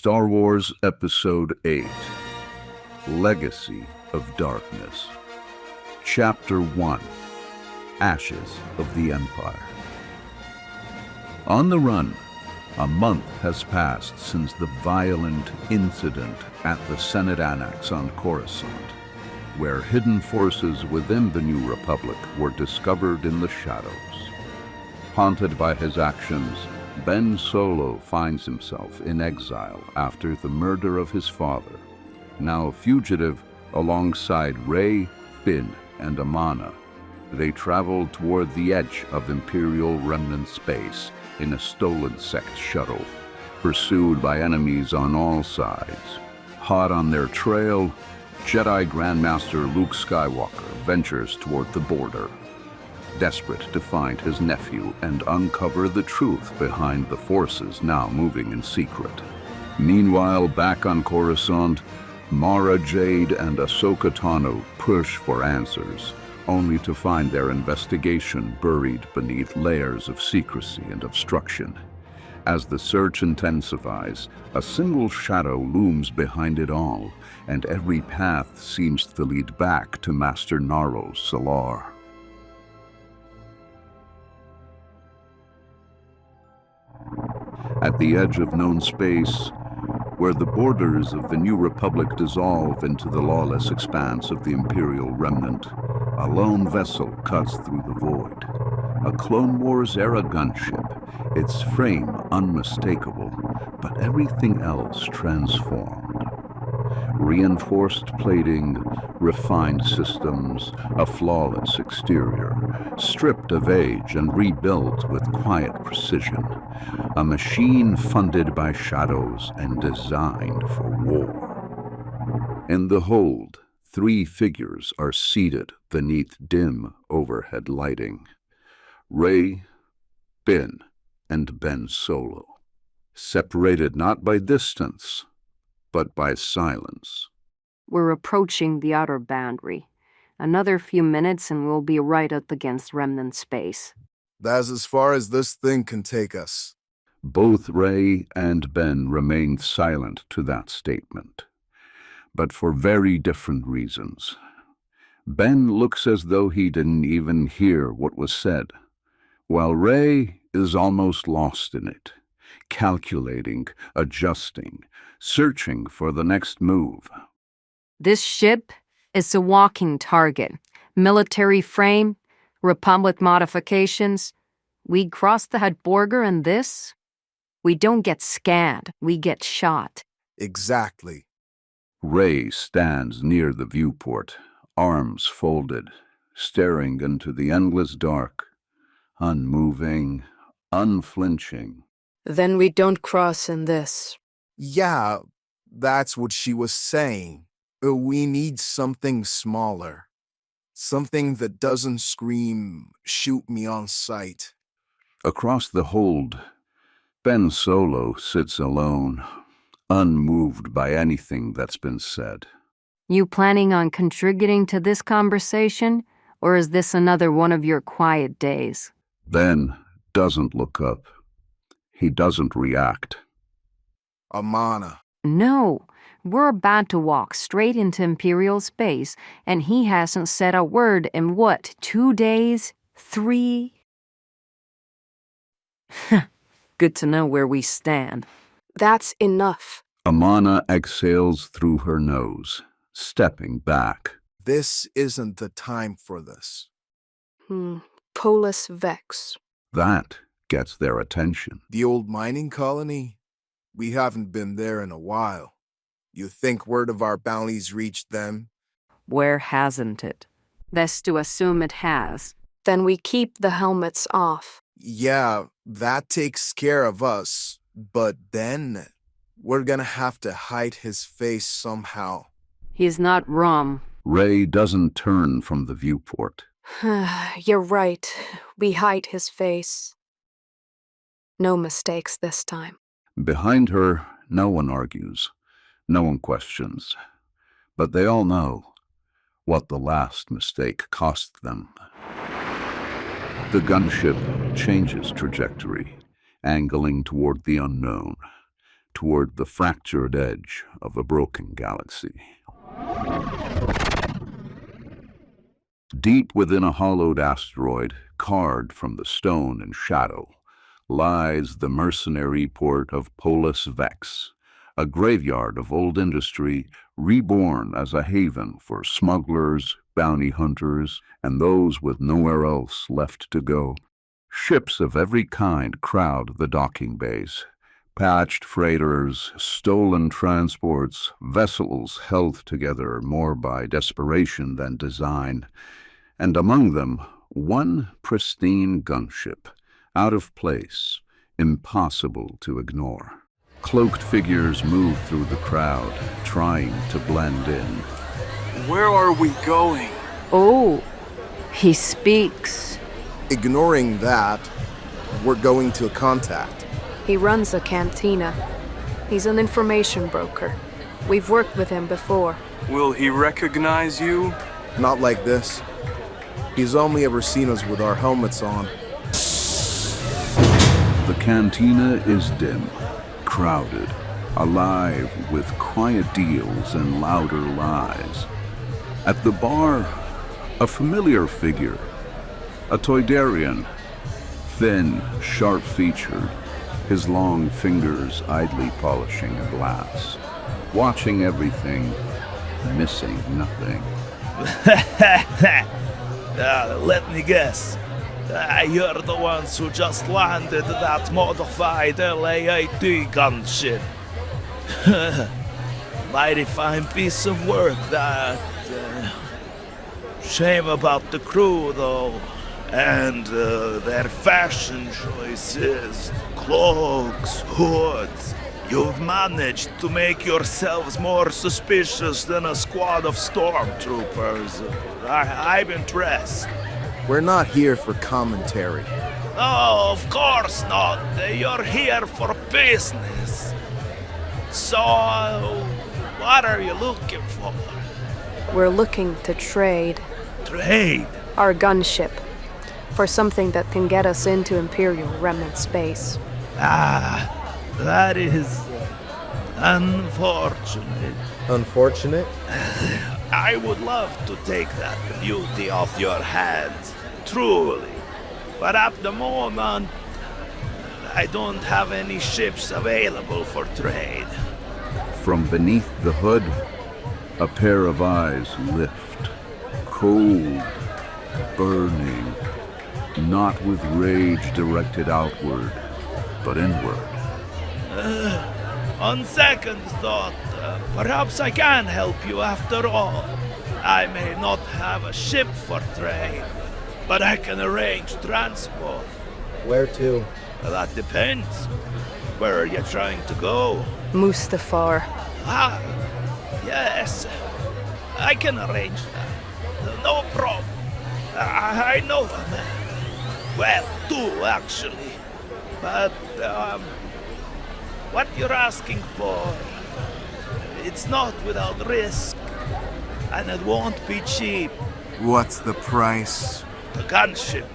Star Wars Episode 8, Legacy of Darkness. Chapter 1, Ashes of the Empire. On the run, a month has passed since the violent incident at the Senate Annex on Coruscant, where hidden forces within the New Republic were discovered in the shadows. Haunted by his actions, Ben Solo finds himself in exile after the murder of his father. Now a fugitive alongside Rey, Finn, and Amana, they travel toward the edge of Imperial Remnant space in a stolen sect shuttle, pursued by enemies on all sides. Hot on their trail, Jedi Grandmaster Luke Skywalker ventures toward the border, desperate to find his nephew and uncover the truth behind the forces now moving in secret. Meanwhile, back on Coruscant, Mara Jade and Ahsoka Tano push for answers, only to find their investigation buried beneath layers of secrecy and obstruction. As the search intensifies, a single shadow looms behind it all, and every path seems to lead back to Master Naros Salar. At the edge of known space, where the borders of the New Republic dissolve into the lawless expanse of the Imperial Remnant, a lone vessel cuts through the void. A Clone Wars-era gunship, its frame unmistakable, but everything else transformed. Reinforced plating, refined systems, a flawless exterior, stripped of age and rebuilt with quiet precision. A machine funded by shadows and designed for war. In the hold, 3 figures are seated beneath dim overhead lighting. Rey, Finn, and Ben Solo, separated not by distance, but by silence. We're approaching the outer boundary. Another few minutes and we'll be right up against Remnant space. That's as far as this thing can take us. Both Rey and Ben remained silent to that statement, but for very different reasons. Ben looks as though he didn't even hear what was said, while Rey is almost lost in it, calculating, adjusting, searching for the next move. This ship is a walking target. Military frame, Republic modifications. We cross the Hutborger and this? We don't get scanned, we get shot. Exactly. Rey stands near the viewport, arms folded, staring into the endless dark, unmoving, unflinching. Then we don't cross in this. Yeah, that's what she was saying. We need something smaller. Something that doesn't scream, "Shoot me on sight." Across the hold, Ben Solo sits alone, unmoved by anything that's been said. You planning on contributing to this conversation, or is this another one of your quiet days? Ben doesn't look up. He doesn't react. Amana. No, we're about to walk straight into Imperial space, and he hasn't said a word in what, 2 days? 3? Good to know where we stand. That's enough. Amana exhales through her nose, stepping back. This isn't the time for this. Polis Vex. That gets their attention. The old mining colony? We haven't been there in a while. You think word of our bounties reached them? Where hasn't it? Best to assume it has. Then we keep the helmets off. Yeah, that takes care of us. But then, we're gonna have to hide his face somehow. He's not wrong. Rey doesn't turn from the viewport. You're right. We hide his face. No mistakes this time. Behind her, no one argues, no one questions, but they all know what the last mistake cost them. The gunship changes trajectory, angling toward the unknown, toward the fractured edge of a broken galaxy. Deep within a hollowed asteroid, carved from the stone and shadow, lies the mercenary port of Polis Vex, a graveyard of old industry reborn as a haven for smugglers, bounty hunters, and those with nowhere else left to go. Ships of every kind crowd the docking bays. Patched freighters, stolen transports, vessels held together more by desperation than design, and among them one pristine gunship, out of place, impossible to ignore. Cloaked figures move through the crowd, trying to blend in. Where are we going? Oh, he speaks. Ignoring that, we're going to contact. He runs a cantina. He's an information broker. We've worked with him before. Will he recognize you? Not like this. He's only ever seen us with our helmets on. The cantina is dim, crowded, alive with quiet deals and louder lies. At the bar, a familiar figure, a Toydarian, thin, sharp-featured, his long fingers idly polishing a glass, watching everything, missing nothing. Let me guess. You're the ones who just landed that modified LAAT gunship. Mighty fine piece of work, that. Shame about the crew, though. And their fashion choices. Cloaks, hoods. You've managed to make yourselves more suspicious than a squad of stormtroopers. I'm impressed. We're not here for commentary. Oh, of course not. You're here for business. So, what are you looking for? We're looking to trade Trade? our gunship for something that can get us into Imperial Remnant space. That is unfortunate. Unfortunate? I would love to take that beauty off your hands, truly. But at the moment, I don't have any ships available for trade. From beneath the hood, a pair of eyes lift, cold, burning, not with rage directed outward, but inward. On second thought, perhaps I can help you after all. I may not have a ship for trade, but I can arrange transport. Where to? That depends. Where are you trying to go? Mustafar. Ah, yes. I can arrange that. No problem. I know a man. Well, two, actually. But, what you're asking for, it's not without risk. And it won't be cheap. What's the price? The gunship.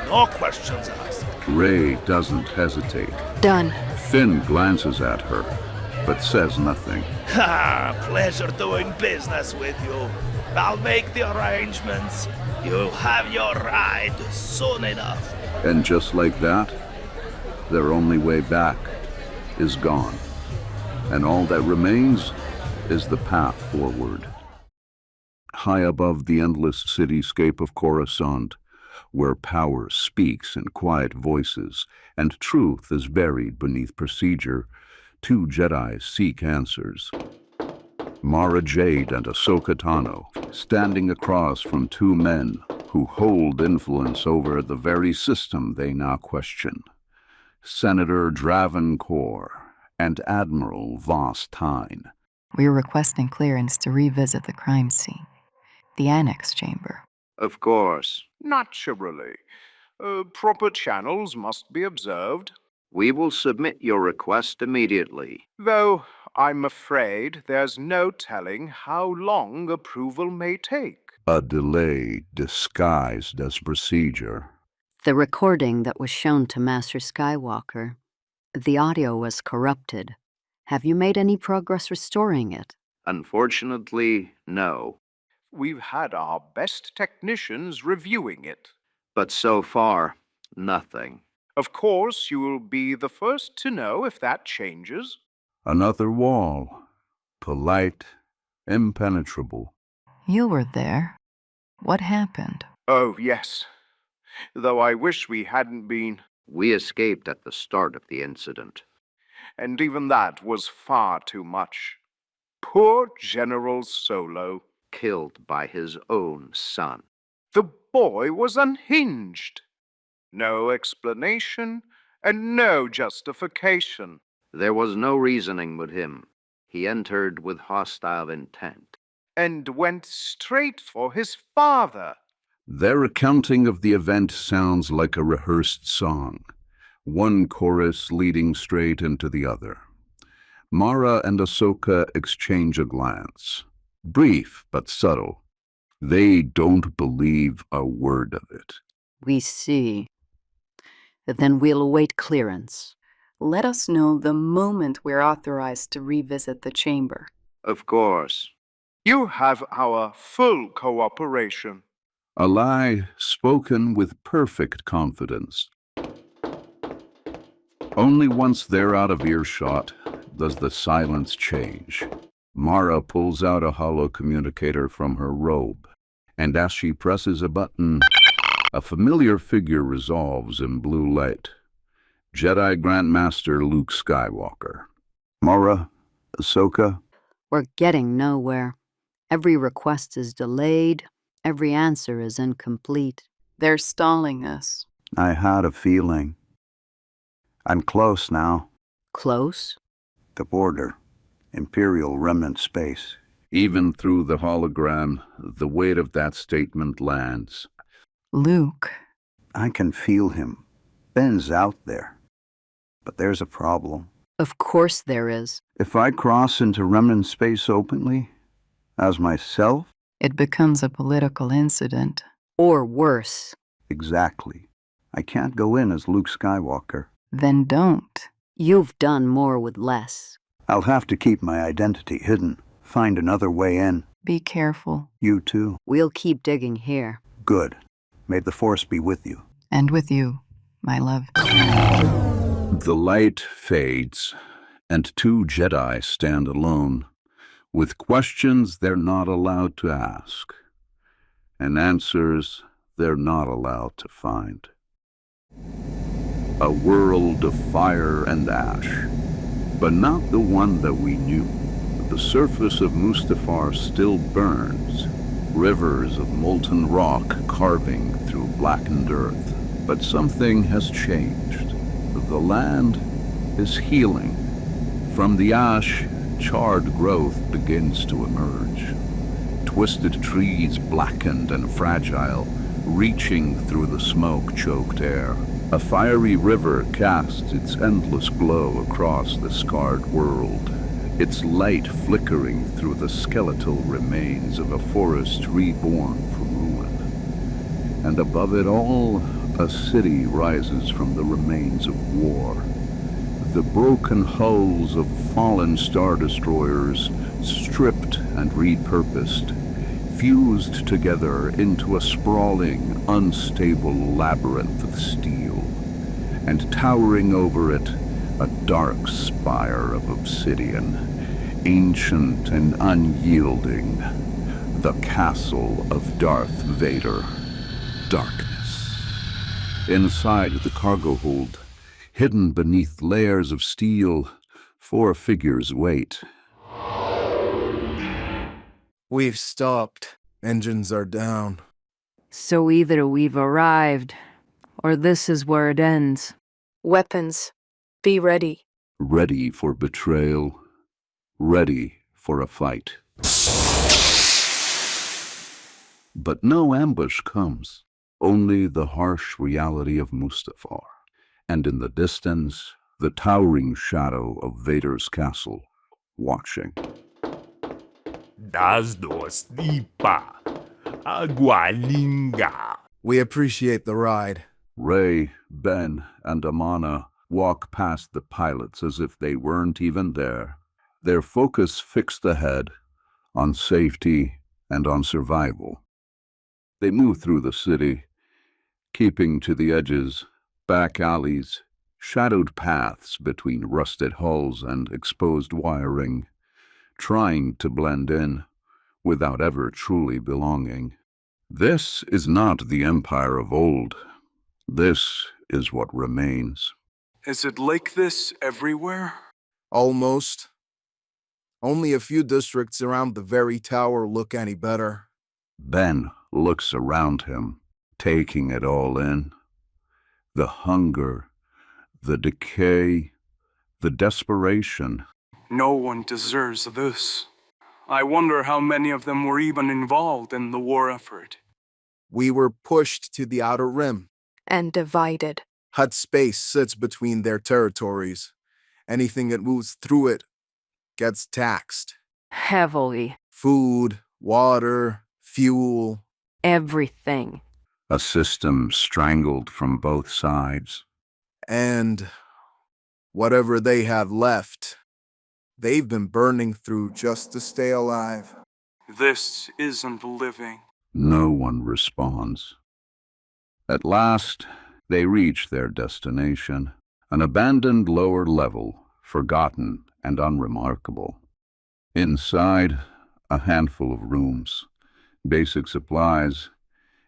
No questions asked. Ray doesn't hesitate. Done. Finn glances at her, but says nothing. Pleasure doing business with you. I'll make the arrangements. You'll have your ride soon enough. And just like that, their only way back is gone. And all that remains is the path forward. High above the endless cityscape of Coruscant, where power speaks in quiet voices and truth is buried beneath procedure, two Jedi seek answers. Mara Jade and Ahsoka Tano, standing across from two men who hold influence over the very system they now question. Senator Draven Kor and Admiral Voss Tyne. We're requesting clearance to revisit the crime scene, the annex chamber. Of course, naturally. Proper channels must be observed. We will submit your request immediately. Though I'm afraid there's no telling how long approval may take. A delay disguised as procedure. The recording that was shown to Master Skywalker, the audio was corrupted. Have you made any progress restoring it? Unfortunately, no. We've had our best technicians reviewing it. But so far, nothing. Of course, you will be the first to know if that changes. Another wall, polite, impenetrable. You were there. What happened? Oh, yes. Though I wish we hadn't been, We escaped at the start of the incident. and even that was far too much. Poor General Solo. Killed by his own son. The boy was unhinged. No explanation and no justification. There was no reasoning with him. He entered with hostile intent. And went straight for his father. Their accounting of the event sounds like a rehearsed song, one chorus leading straight into the other. Mara and Ahsoka exchange a glance, brief but subtle. They don't believe a word of it. We see. Then we'll await clearance. Let us know the moment we're authorized to revisit the chamber. Of course. You have our full cooperation. A lie spoken with perfect confidence. Only once they're out of earshot does the silence change. Mara pulls out a hollow communicator from her robe, and as she presses a button, a familiar figure resolves in blue light. Jedi Grandmaster Luke Skywalker. Mara, Ahsoka. We're getting nowhere. Every request is delayed. Every answer is incomplete. They're stalling us. I had a feeling. I'm close now. Close? The border. Imperial remnant space. Even through the hologram, the weight of that statement lands. Luke. I can feel him. Ben's out there. But there's a problem. Of course there is. If I cross into remnant space openly, as myself, It becomes a political incident. Or worse. exactly. I can't go in as Luke Skywalker. Then don't. You've done more with less. I'll have to keep my identity hidden. Find another way in. Be careful. You too. We'll keep digging here. Good. May the Force be with you. And with you, my love. The light fades, and two Jedi stand alone, with questions they're not allowed to ask, and answers they're not allowed to find. A world of fire and ash, but not the one that we knew. The surface of Mustafar still burns, rivers of molten rock carving through blackened earth. But something has changed. The land is healing. From the ash, charred growth begins to emerge. Twisted trees, blackened and fragile, reaching through the smoke-choked air. A fiery river casts its endless glow across the scarred world, its light flickering through the skeletal remains of a forest reborn from ruin. And above it all, a city rises from the remains of war. The broken hulls of fallen star destroyers, stripped and repurposed, fused together into a sprawling, unstable labyrinth of steel, and towering over it, a dark spire of obsidian, ancient and unyielding, the castle of Darth Vader. Darkness. Inside the cargo hold, hidden beneath layers of steel, 4 figures wait. We've stopped. Engines are down. So either we've arrived, or this is where it ends. Weapons. Be ready. Ready for betrayal, ready for a fight. But no ambush comes, only the harsh reality of Mustafar, and in the distance, the towering shadow of Vader's castle, watching. Das dos nipa. Agualinga. We appreciate the ride. Rey, Ben, and Amana walk past the pilots as if they weren't even there, their focus fixed ahead on safety and on survival. They move through the city, keeping to the edges, back alleys, shadowed paths between rusted hulls and exposed wiring, trying to blend in without ever truly belonging. This is not the empire of old. This is what remains. Is it like this everywhere? Almost. Only a few districts around the very tower look any better. Ben looks around him, taking it all in. The hunger, the decay, the desperation. No one deserves this. I wonder how many of them were even involved in the war effort. We were pushed to the outer rim. And divided. Hut space sits between their territories. Anything that moves through it gets taxed. Heavily. Food, water, fuel. Everything. A system strangled from both sides. And whatever they have left, they've been burning through just to stay alive. This isn't living. No one responds. At last, they reach their destination, an abandoned lower level, forgotten and unremarkable. Inside, a handful of rooms, basic supplies,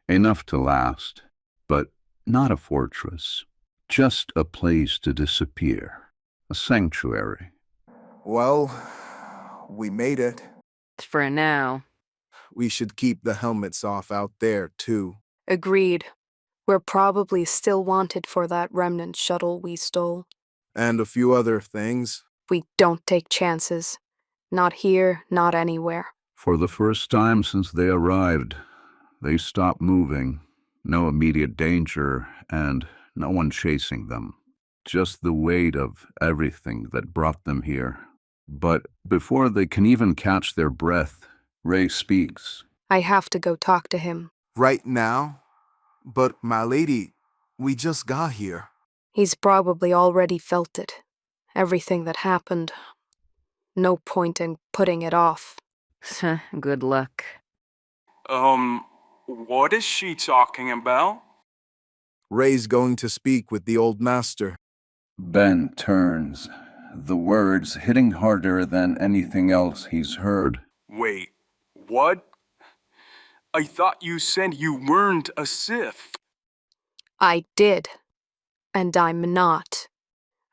enough to last, but not a fortress, just a place to disappear, a sanctuary. Well, we made it. For now. We should keep the helmets off out there, too. Agreed. We're probably still wanted for that remnant shuttle we stole. And a few other things. We don't take chances. Not here, not anywhere. For the first time since they arrived, they stopped moving. No immediate danger, and no one chasing them. Just the weight of everything that brought them here. But before they can even catch their breath, Ray speaks. I have to go talk to him. Right now? But, my lady, we just got here. He's probably already felt it. Everything that happened. No point in putting it off. Good luck. What is she talking about? Ray's going to speak with the old master. Ben turns, the words hitting harder than anything else he's heard. Wait, what? I thought you said you weren't a Sith. I did. And I'm not.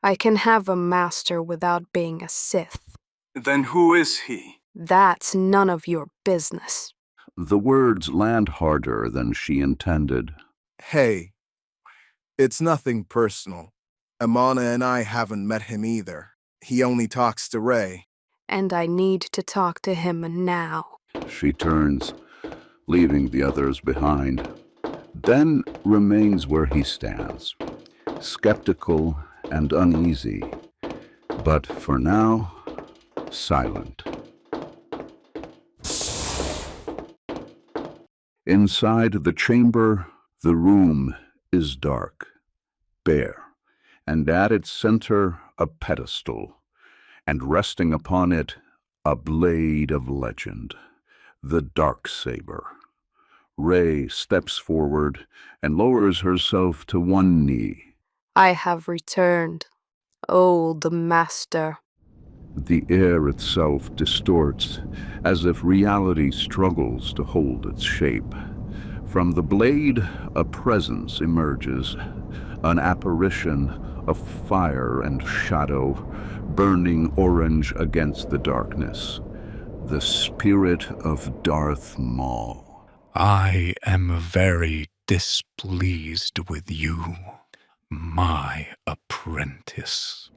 I can have a master without being a Sith. Then who is he? That's none of your business. The words land harder than she intended. Hey, it's nothing personal. Amana and I haven't met him either. He only talks to Ray. And I need to talk to him now. She turns, leaving the others behind. Ben remains where he stands, skeptical and uneasy, but for now, silent. Inside the chamber, the room is dark, bare, and at its center a pedestal, and resting upon it a blade of legend, the Darksaber. Ray steps forward and lowers herself to one knee. I have returned. Oh, the master. The air itself distorts, as if reality struggles to hold its shape. From the blade, a presence emerges, an apparition of fire and shadow, burning orange against the darkness. The spirit of Darth Maul. I am very displeased with you, my apprentice.